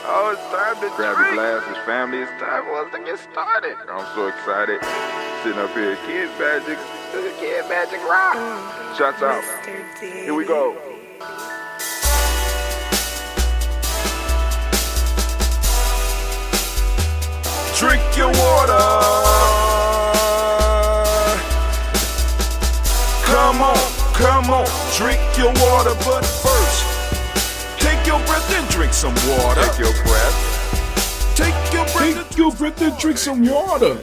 Oh, it's time to grab your glasses, family. It's time for us to get started. I'm so excited. Sitting up here, Kid Magic Rock. Shots out. Here we go. Drink your water. Come on, drink your water, but first, take your breath and drink some water. Take your breath. Take your breath and drink some water.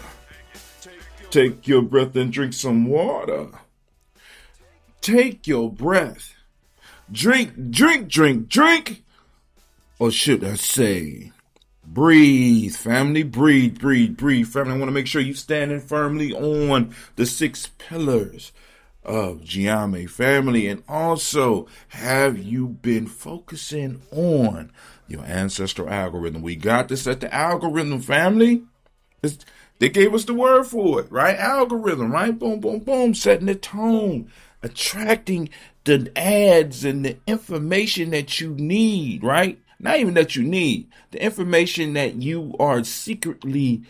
Take your breath and drink some water. Take your breath. Drink. Or should I say, breathe, family. Breathe, family. I want to make sure you're standing firmly on the 6 pillars of Gye-nyame, family. And also, have you been focusing on your ancestral algorithm? We got to set the algorithm, family. They gave us the word for it, right? Algorithm, right? Boom, boom, boom. Setting the tone, attracting the ads and the information that you need, right? Not even that you need, the information that you are secretly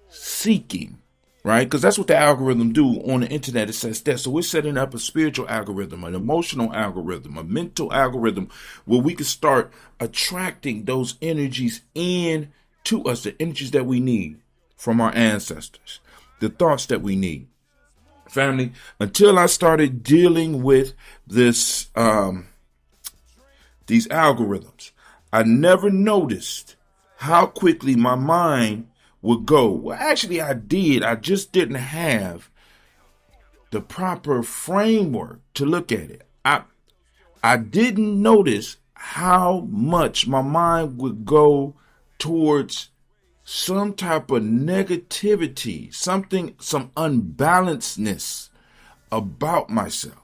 seeking, right? Because that's what the algorithm do on the internet. It says that. So we're setting up a spiritual algorithm, an emotional algorithm, a mental algorithm, where we can start attracting those energies in to us, the energies that we need from our ancestors, the thoughts that we need. Family, until I started dealing with this, these algorithms, I never noticed how quickly my mind would go. Well, actually, I did. I just didn't have the proper framework to look at it. I didn't notice how much my mind would go towards some type of negativity, some unbalancedness about myself,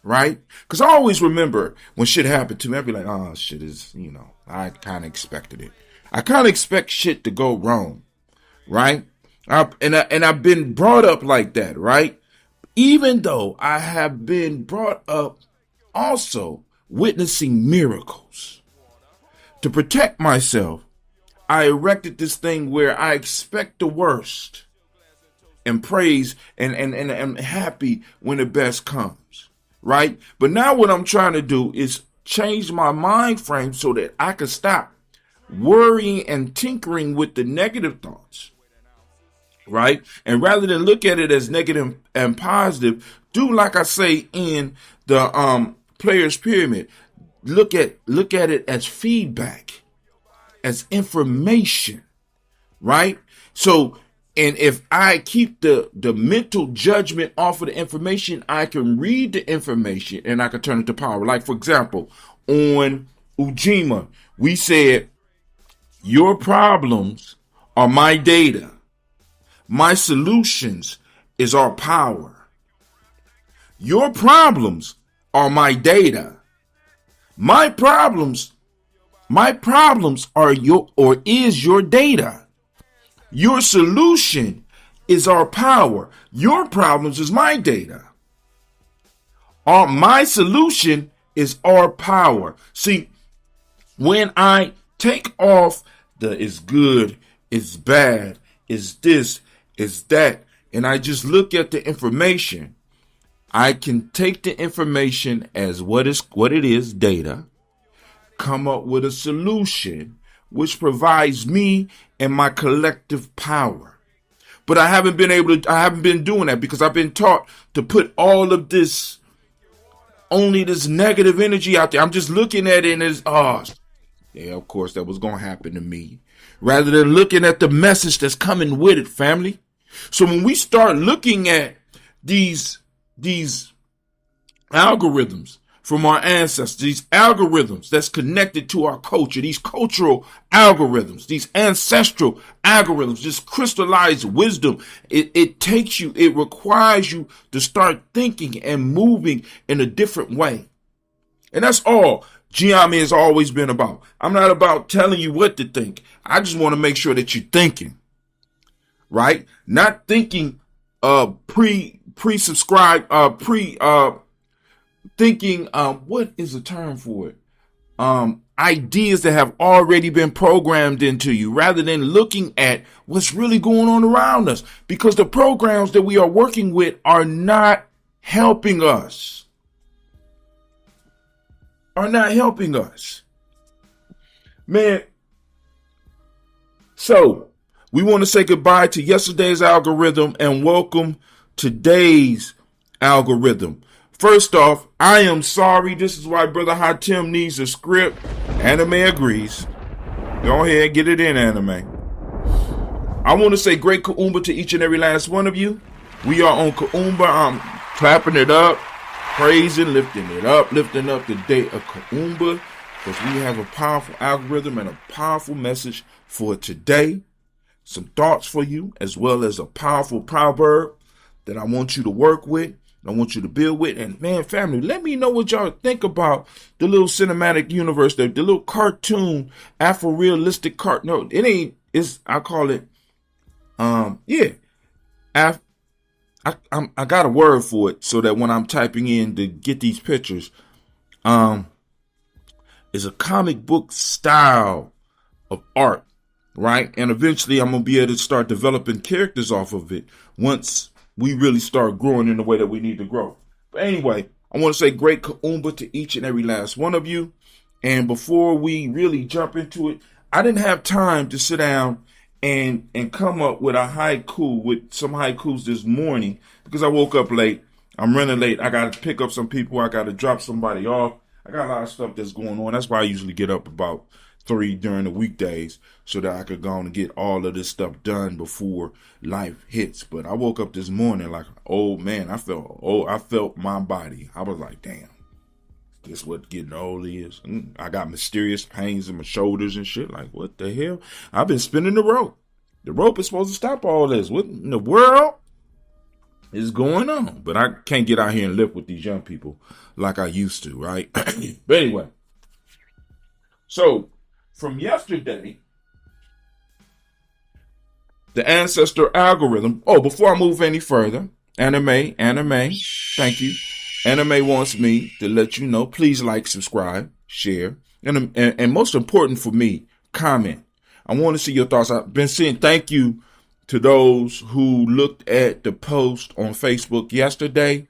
right? Because I always remember when shit happened to me, I'd be like, oh, shit is, I kind of expected it. I kind of expect shit to go wrong, right? And I've been brought up like that, right? Even though I have been brought up also witnessing miracles. To protect myself, I erected this thing where I expect the worst and praise and am happy when the best comes, right? But now what I'm trying to do is change my mind frame so that I can stop worrying and tinkering with the negative thoughts, right? And rather than look at it as negative and positive, do like I say in the players pyramid. Look at it as feedback, as information, right? So, and if I keep the mental judgment off of the information, I can read the information and I can turn it to power. Like, for example, on Ujima, we said, your problems are my data. My solutions is our power. Your problems are my data. My problems are is your data. Your solution is our power. Your problems is my data. My solution is our power. See, when I take off the is good, is bad, is this, is that, and I just look at the information, I can take the information as what it is, data, come up with a solution which provides me and my collective power. But I haven't been doing that because I've been taught to put all of this, only this negative energy out there. I'm just looking at it as, yeah, of course that was going to happen to me, rather than looking at the message that's coming with it, family. So when we start looking at these algorithms from our ancestors, these algorithms that's connected to our culture, these cultural algorithms, these ancestral algorithms, this crystallized wisdom, it requires you to start thinking and moving in a different way. And that's all Gye-nyame has always been about. I'm not about telling you what to think. I just want to make sure that you're thinking, right? Not thinking pre-subscribed, thinking, what is the term for it? ideas that have already been programmed into you rather than looking at what's really going on around us, because the programs that we are working with are not helping us. Man, so we want to say goodbye to yesterday's algorithm and welcome today's algorithm. First off, I am sorry. This is why Brother Hatim needs a script. Anime agrees. Go ahead, get it in, Anime. I want to say great Kuumba to each and every last one of you. We are on Kuumba. I'm clapping it up, praising, lifting it up, lifting up the day of Kuumba, because we have a powerful algorithm and a powerful message for today. Some thoughts for you, as well as a powerful proverb that I want you to work with. I want you to build with. And man, family, let me know what y'all think about the little cinematic universe, the little cartoon, Afro-realistic cartoon. No, it ain't, I call it, I got a word for it so that when I'm typing in to get these pictures, is a comic book style of art, right? And eventually I'm going to be able to start developing characters off of it once we really start growing in the way that we need to grow. But anyway, I want to say great Kuumba to each and every last one of you. And before we really jump into it, I didn't have time to sit down and come up with a haiku, with some haikus this morning, because I woke up late. I'm running late. I got to pick up some people. I got to drop somebody off. I got a lot of stuff that's going on. That's why I usually get up about 3 during the weekdays, so that I could go on and get all of this stuff done before life hits. But I woke up this morning like, oh man, I felt my body. I was like, damn, this what getting old is. I got mysterious pains in my shoulders and shit. Like, what the hell? I've been spinning the rope. The rope is supposed to stop all this. What in the world is going on? But I can't get out here and lift with these young people like I used to, right? But anyway, so from yesterday, the ancestor algorithm. Oh, before I move any further, anime, thank you. Anime wants me to let you know, please like, subscribe, share, and most important for me, comment. I want to see your thoughts. I've been saying thank you to those who looked at the post on Facebook yesterday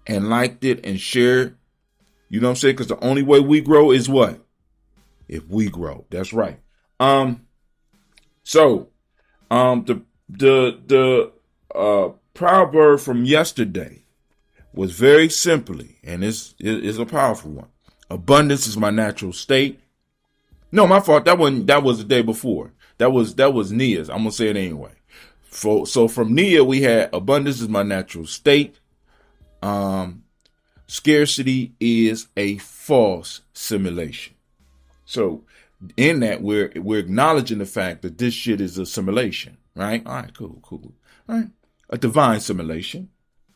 and liked it and shared. You know what I'm saying? Because the only way we grow is what? If we grow. That's right. The proverb from yesterday was very simply, and it's a powerful one. Abundance is my natural state. No, my fault. That was the day before. That was Nia's. I'm gonna say it anyway. So from Nia we had abundance is my natural state. Scarcity is a false simulation. So in that, we're acknowledging the fact that this shit is a simulation, right? All right, cool. All right, a divine simulation,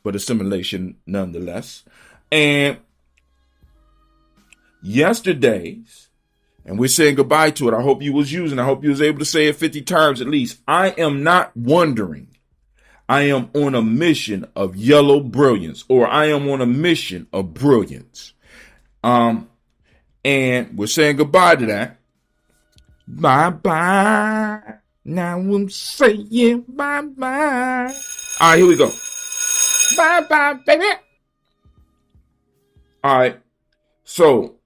but a simulation nonetheless. And yesterday's, and we're saying goodbye to it. I hope you was able to say it 50 times at least. I am not wondering. I am on a mission of yellow brilliance, or I am on a mission of brilliance. And we're saying goodbye to that. Bye-bye. Now I'm saying bye-bye. All right, here we go. Bye-bye, baby. All right. So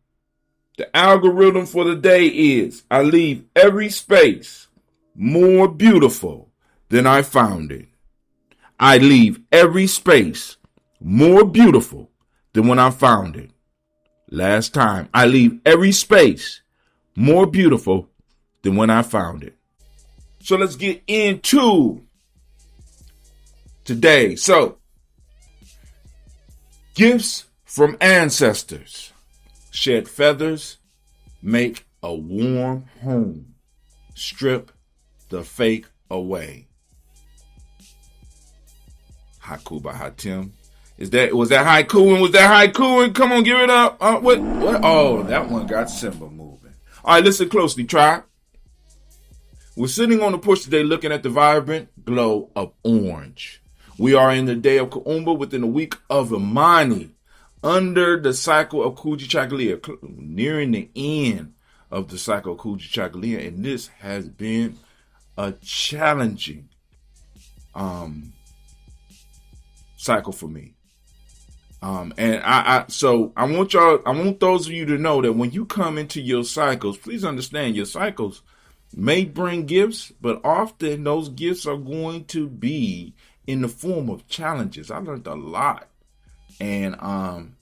the algorithm for the day is I leave every space more beautiful than I found it. I leave every space more beautiful than when I found it. Last time, I leave every space more beautiful than when I found it. So let's get into today. So, gifts from ancestors. Shed feathers, make a warm home. Strip the fake away. Haiku by Hatim. Was that haiku? Come on, give it up. What? Oh, that one got Simba moving. All right, listen closely, tribe. We're sitting on the porch today looking at the vibrant glow of orange. We are in the day of Kuumba within the week of Imani, under the cycle of Kuji Chakalia, nearing the end of the cycle Kujichagulia, and this has been a challenging cycle for me. So I want those of you to know that when you come into your cycles, please understand your cycles may bring gifts, but often those gifts are going to be in the form of challenges. I learned a lot, and I'm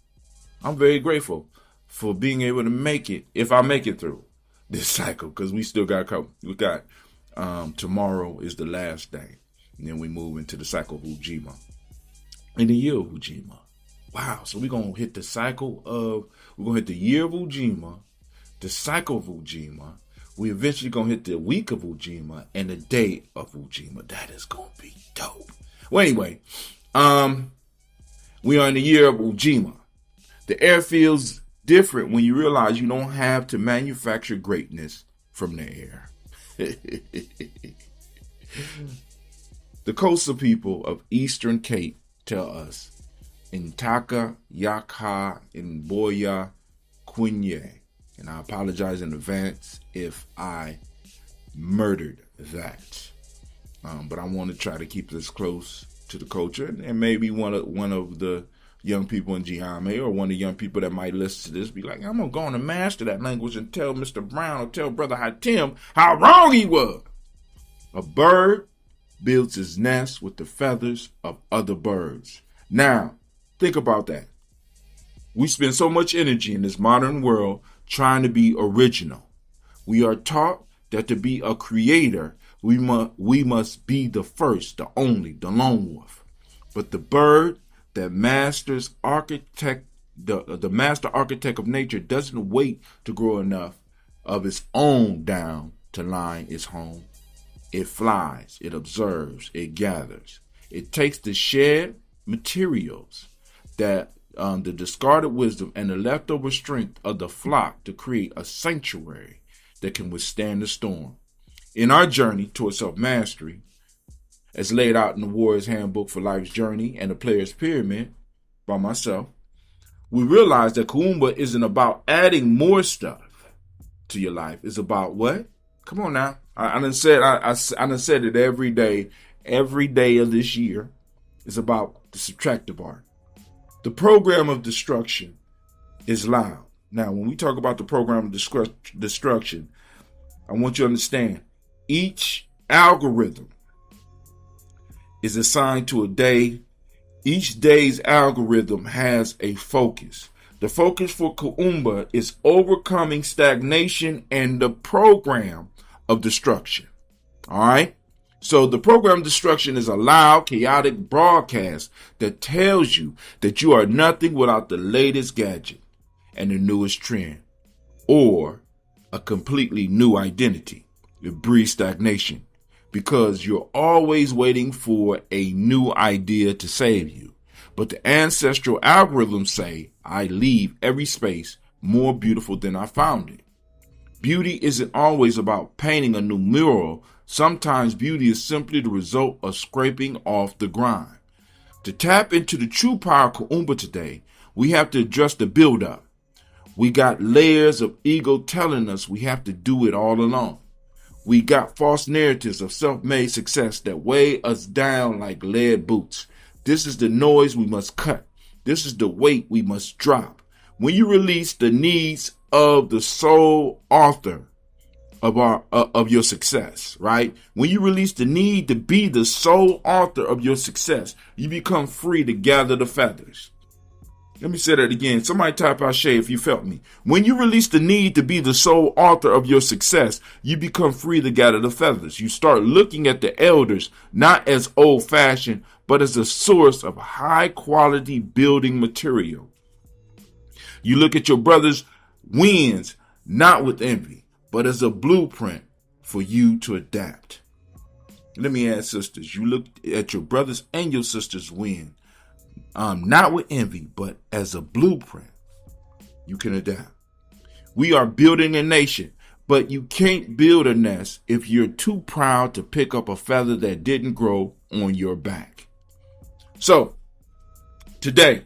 very grateful for being able to make it, if I make it through this cycle, because we still got tomorrow is the last day, and then we move into the cycle of Ujima, in the year of Ujima. Wow, so we're going to hit the year of Ujima, the cycle of Ujima. We eventually going to hit the week of Ujima and the day of Ujima. That is going to be dope. Well, anyway, we are in the year of Ujima. The air feels different when you realize you don't have to manufacture greatness from the air. The coastal people of Eastern Cape tell us, Intaka, Yaka, Boya, Kunye. And I apologize in advance if I murdered that. But I want to try to keep this close to the culture. And maybe one of the young people in Gye-nyame, or one of the young people that might listen to this, be like, I'm going to go on and master that language and tell Mr. Brown or tell Brother Hatim how wrong he was. A bird builds his nest with the feathers of other birds. Now, think about that. We spend so much energy in this modern world trying to be original. We are taught that to be a creator, we must be the first, the only, the lone wolf. But the bird that masters architect, the master architect of nature, doesn't wait to grow enough of its own down to line its home. It flies, it observes, it gathers. It takes the shared materials that the discarded wisdom and the leftover strength of the flock to create a sanctuary that can withstand the storm. In our journey towards self-mastery, as laid out in the Warrior's Handbook for Life's Journey and the Player's Pyramid by myself, we realize that Kuumba isn't about adding more stuff to your life. It's about what? Come on now. I done said it every day of this year. It's about the subtractive art. The program of destruction is loud. Now, when we talk about the program of destruction, I want you to understand each algorithm is assigned to a day. Each day's algorithm has a focus. The focus for Kuumba is overcoming stagnation and the program of destruction. All right? So the program of destruction is a loud, chaotic broadcast that tells you that you are nothing without the latest gadget and the newest trend, or a completely new identity. It breeds stagnation because you're always waiting for a new idea to save you. But the ancestral algorithms say, I leave every space more beautiful than I found it. Beauty isn't always about painting a new mural. Sometimes beauty is simply the result of scraping off the grime. To tap into the true power of Kuumba today, we have to address the buildup. We got layers of ego telling us we have to do it all alone. We got false narratives of self-made success that weigh us down like lead boots. This is the noise we must cut. This is the weight we must drop. When you release the needs of the sole author of your success, right? When you release the need to be the sole author of your success, you become free to gather the feathers. Let me say that again. Somebody type out Shay if you felt me. When you release the need to be the sole author of your success, you become free to gather the feathers. You start looking at the elders not as old-fashioned, but as a source of high-quality building material. You look at your brother's wins not with envy, but as a blueprint for you to adapt. Let me add, sisters, you look at your brothers and your sisters' win, not with envy, but as a blueprint you can adapt. We are building a nation, but you can't build a nest if you're too proud to pick up a feather that didn't grow on your back. So, today,